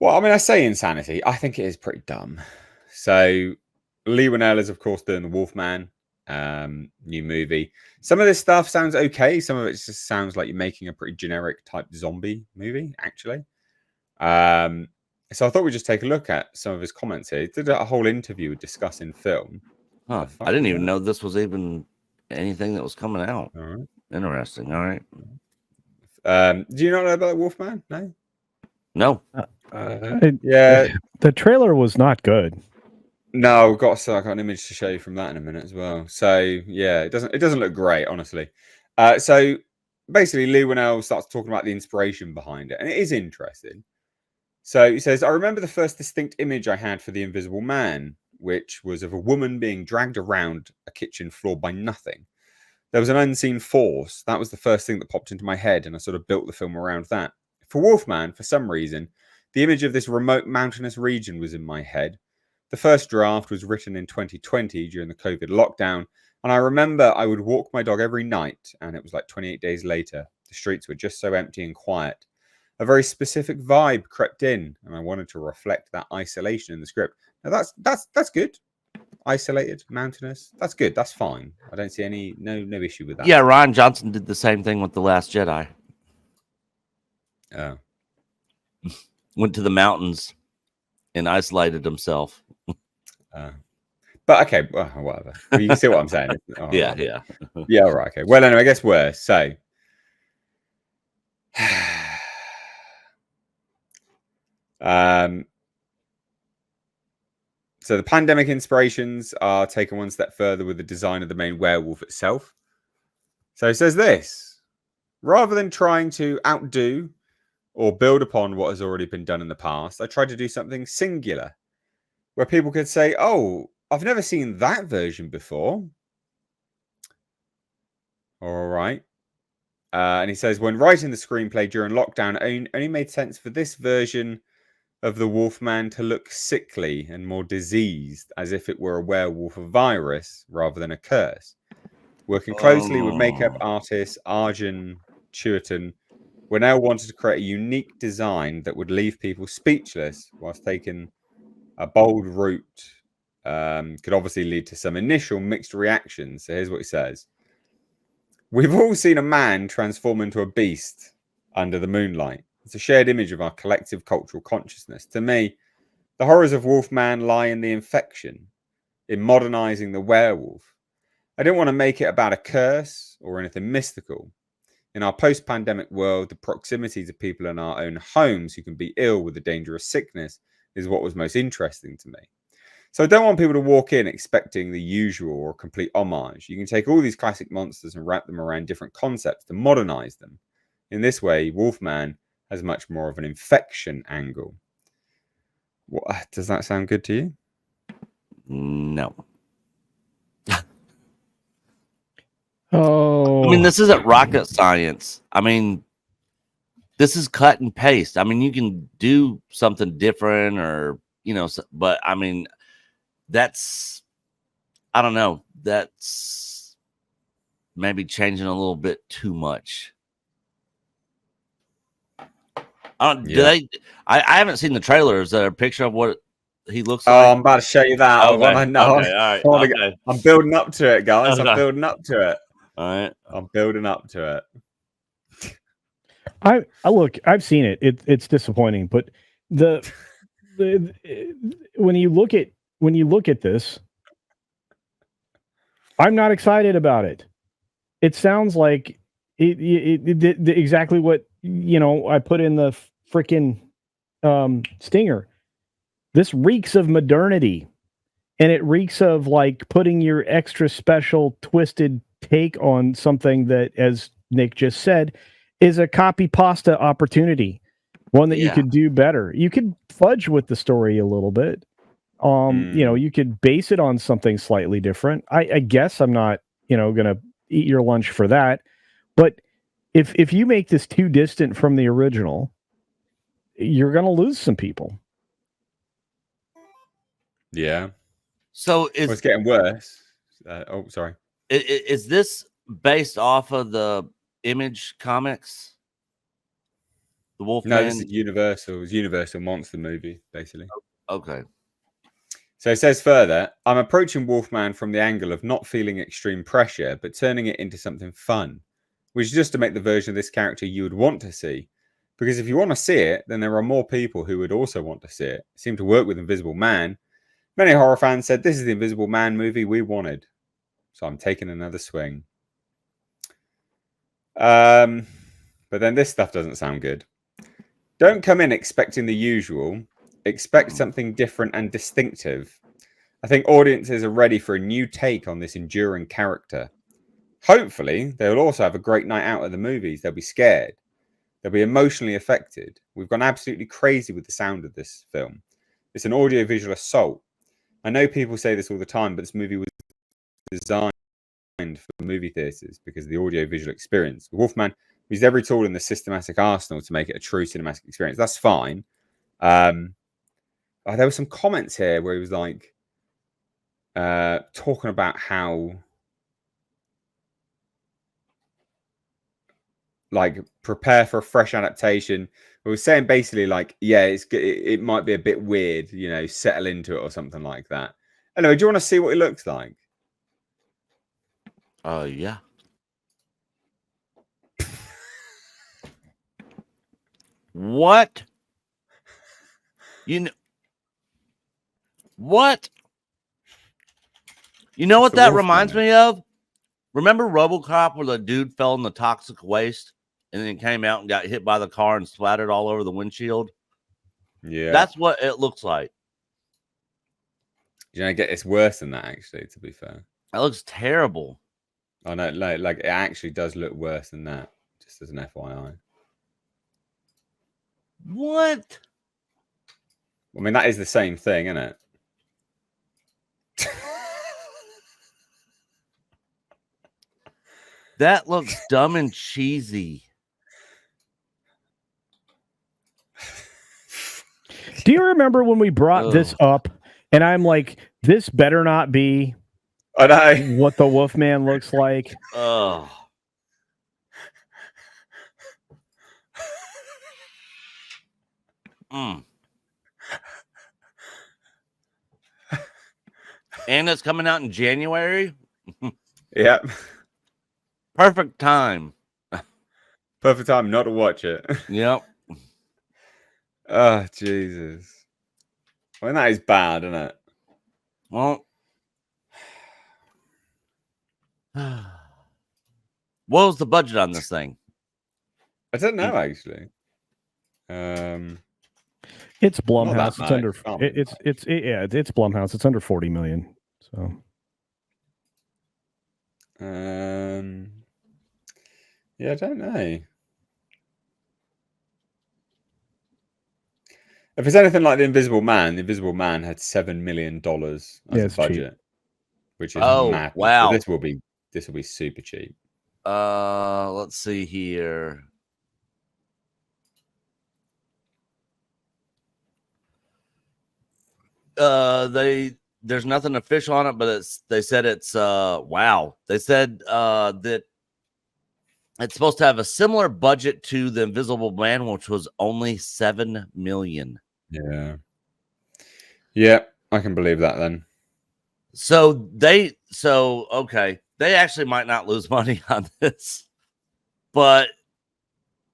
Well, I mean, I say insanity. I think it is pretty dumb. So Lee Winnell is, of course, doing the Wolfman new movie. Some of this stuff sounds okay. Some of it just sounds like you're making a pretty generic type zombie movie, actually. So I thought we'd just take a look at some of his comments here. He did a whole interview discussing film. Huh. I didn't even know this was even anything that was coming out. All right. Interesting. All right. Do you not know about Wolfman? No. No. Yeah. The trailer was not good. No, I got an image to show you from that in a minute as well. So yeah, it doesn't look great, honestly. So basically, Lee Winnell starts talking about the inspiration behind it, and it is interesting. So he says, I remember the first distinct image I had for The Invisible Man, which was of a woman being dragged around a kitchen floor by nothing. There was an unseen force. That was the first thing that popped into my head, and I sort of built the film around that. For Wolfman, for some reason, the image of this remote mountainous region was in my head. The first draft was written in 2020 during the COVID lockdown, and I remember I would walk my dog every night, and it was like 28 days later. The streets were just so empty and quiet. A very specific vibe crept in, and I wanted to reflect that isolation in the script. Now that's good. Isolated, mountainous. That's good. That's fine. I don't see no issue with that. Yeah, Rian Johnson did the same thing with The Last Jedi. Oh. Went to the mountains and isolated himself. But okay, well, whatever. Well, you can see what I'm saying. Oh, yeah. Yeah, all right, okay. Well, anyway, I guess worse. So so the pandemic inspirations are taken one step further with the design of the main werewolf itself. So it says this: rather than trying to outdo or build upon what has already been done in the past, I tried to do something singular, where people could say, oh, I've never seen that version before. All right. And he says, when writing the screenplay during lockdown, it only made sense for this version of the Wolfman to look sickly and more diseased, as if it were a werewolf virus rather than a curse. Working closely with makeup artist Arjun Chewton, Winnell wanted to create a unique design that would leave people speechless whilst taking a bold route. Could obviously lead to some initial mixed reactions. So here's what he says. We've all seen a man transform into a beast under the moonlight. It's a shared image of our collective cultural consciousness. To me, the horrors of Wolfman lie in the infection, in modernizing the werewolf. I didn't want to make it about a curse or anything mystical. In our post-pandemic world, the proximity to people in our own homes who can be ill with a dangerous sickness is what was most interesting to me. So I don't want people to walk in expecting the usual or complete homage. You can take all these classic monsters and wrap them around different concepts to modernize them. In this way, Wolfman has much more of an infection angle. What, does that sound good to you? No. Oh. I mean, this isn't rocket science. I mean, this is cut and paste. I mean, you can do something different or, but I mean, I don't know. That's maybe changing a little bit too much. I haven't seen the trailer. Is there a picture of what he looks like? Oh, I'm about to show you that. Okay. All right. I'm building up to it, guys. Okay. I'm building up to it. All right. I'm building up to it. I look, I've seen it. It's disappointing, but when you look at this, I'm not excited about it. It sounds like exactly what I put in the freaking stinger. This reeks of modernity, and it reeks of like putting your extra special twisted take on something that, as Nick just said, is a copy pasta opportunity. One that you could do better. You could fudge with the story a little bit. You could base it on something slightly different. I guess I'm not, gonna eat your lunch for that. But if you make this too distant from the original, you're gonna lose some people. Yeah. So it's getting worse. Sorry. Is this based off of the Image comics? The Wolfman. No, this is Universal. It's Universal monster movie, basically. Okay. So it says further, I'm approaching Wolfman from the angle of not feeling extreme pressure, but turning it into something fun, which is just to make the version of this character you would want to see. Because if you want to see it, then there are more people who would also want to see it. It seemed to work with Invisible Man. Many horror fans said this is the Invisible Man movie we wanted. So I'm taking another swing. But then this stuff doesn't sound good. Don't come in expecting the usual. Expect something different and distinctive. I think audiences are ready for a new take on this enduring character. Hopefully, they'll also have a great night out at the movies. They'll be scared. They'll be emotionally affected. We've gone absolutely crazy with the sound of this film. It's an audiovisual assault. I know people say this all the time, but this movie was designed for movie theaters because of the audiovisual experience. Wolfman used every tool in the systematic arsenal to make it a true cinematic experience. That's fine. There were some comments here where he was like talking about how like prepare for a fresh adaptation. We were saying basically like, yeah, it might be a bit weird, you know, settle into it or something like that. Anyway, do you want to see what it looks like? Yeah. What? You know what? You know what that reminds me of? Remember RoboCop where the dude fell in the toxic waste and then came out and got hit by the car and splattered all over the windshield? Yeah. That's what it looks like. You know, it's worse than that, actually, to be fair. That looks terrible. Oh, no, like it actually does look worse than that, just as an FYI. What? I mean, that is the same thing, isn't it? That looks dumb and cheesy. Do you remember when we brought this up and I'm like, this better not be I know what the Wolfman looks like? Oh. And it's coming out in January. Yep. Perfect time. Perfect time not to watch it. Yep. Oh, Jesus. I mean, that is bad, isn't it? Well, what was the budget on this thing? I don't know, actually. It's Blumhouse. Not It's that under. It's Blumhouse. It's under 40 million. So. Yeah, I don't know. If it's anything like the Invisible Man had $7 million as a budget, cheap. which is mad. Wow. So this will be super cheap. Let's see here. There's nothing official on it, but they said it's wow. They said that it's supposed to have a similar budget to The Invisible Man, which was only $7 million. Yeah, I can believe that then. So okay, they actually might not lose money on this, but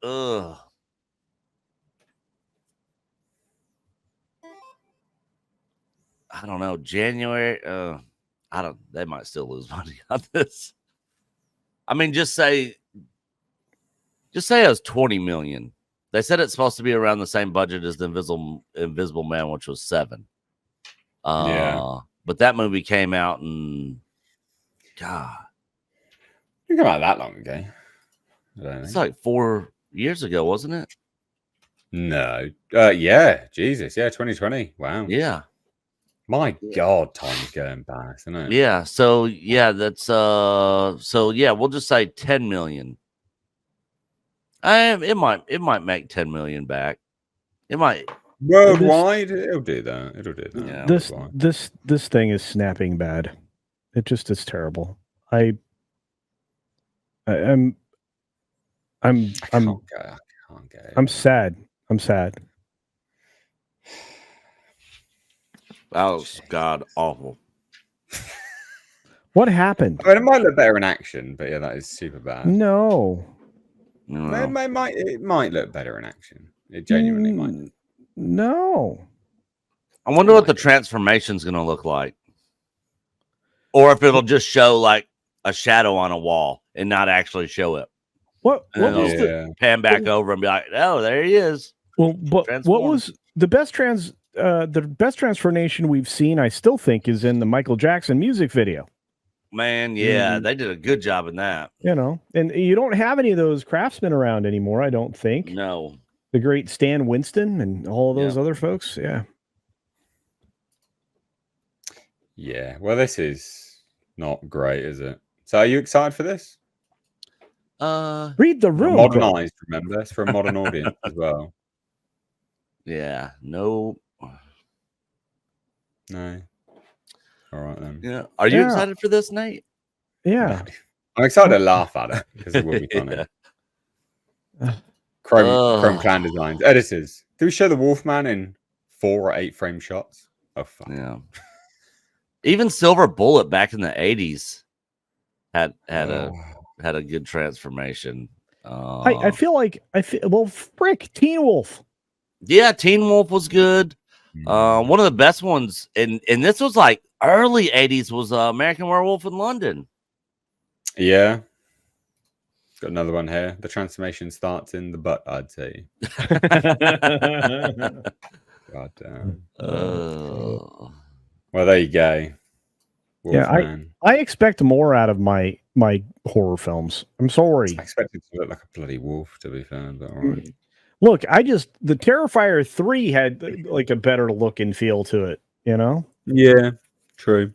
I don't know. January, they might still lose money on this. I mean, just say it was 20 million. They said it's supposed to be around the same budget as the Invisible Man, which was 7. Yeah. But that movie came out in God. It came out that long ago. It's like 4 years ago, wasn't it? No. Yeah. Jesus. Yeah. 2020. Wow. Yeah. My God, time's going past, isn't it? Yeah. So yeah, that's we'll just say 10 million. It might make 10 million back. It might worldwide. It'll do that. It'll do that. Yeah. This thing is snapping bad. It just is terrible. I'm I can't Okay. I'm sad. I'm sad. That was god awful. What happened? I mean, it might look better in action, but yeah, that is super bad. No. You know? It might look better in action. It genuinely might. No. I wonder what the transformation's gonna look like. Or if it'll just show like a shadow on a wall and not actually show it. What And was the Yeah. Pan back over and be like, oh, there he is. well? But what Transform. was the best transformation we've seen? I still think is in the Michael Jackson music video. Man, yeah, they did a good job in that. You know, and you don't have any of those craftsmen around anymore. I don't think. No. The great Stan Winston and all of those other folks. Yeah. Yeah. Well, this is not great, is it? So, are you excited for this? Read the room. Modernized, remember? It's for a modern audience as well. Yeah, no. No. All right then. Yeah. Are you Yeah. excited for this, Nate? Yeah. I'm excited to laugh at it because it will be funny. Yeah. Chrome Clan Designs. Editors. Do we show the Wolfman in 4 or 8 frame shots? Oh, fuck. Yeah. Even Silver Bullet back in the 80s had a good transformation. I feel like frick, Teen Wolf. Yeah, Teen Wolf was good. One of the best ones, and this was like early 80s, was American Werewolf in London. Yeah. Got another one here. The transformation starts in the butt, I'd say. God damn. Well, there you go. Wolfman. I expect more out of my horror films. I'm sorry. I expected to look like a bloody wolf, to be fair, but all right. Look, the Terrifier 3 had like a better look and feel to it, you know? Yeah, true.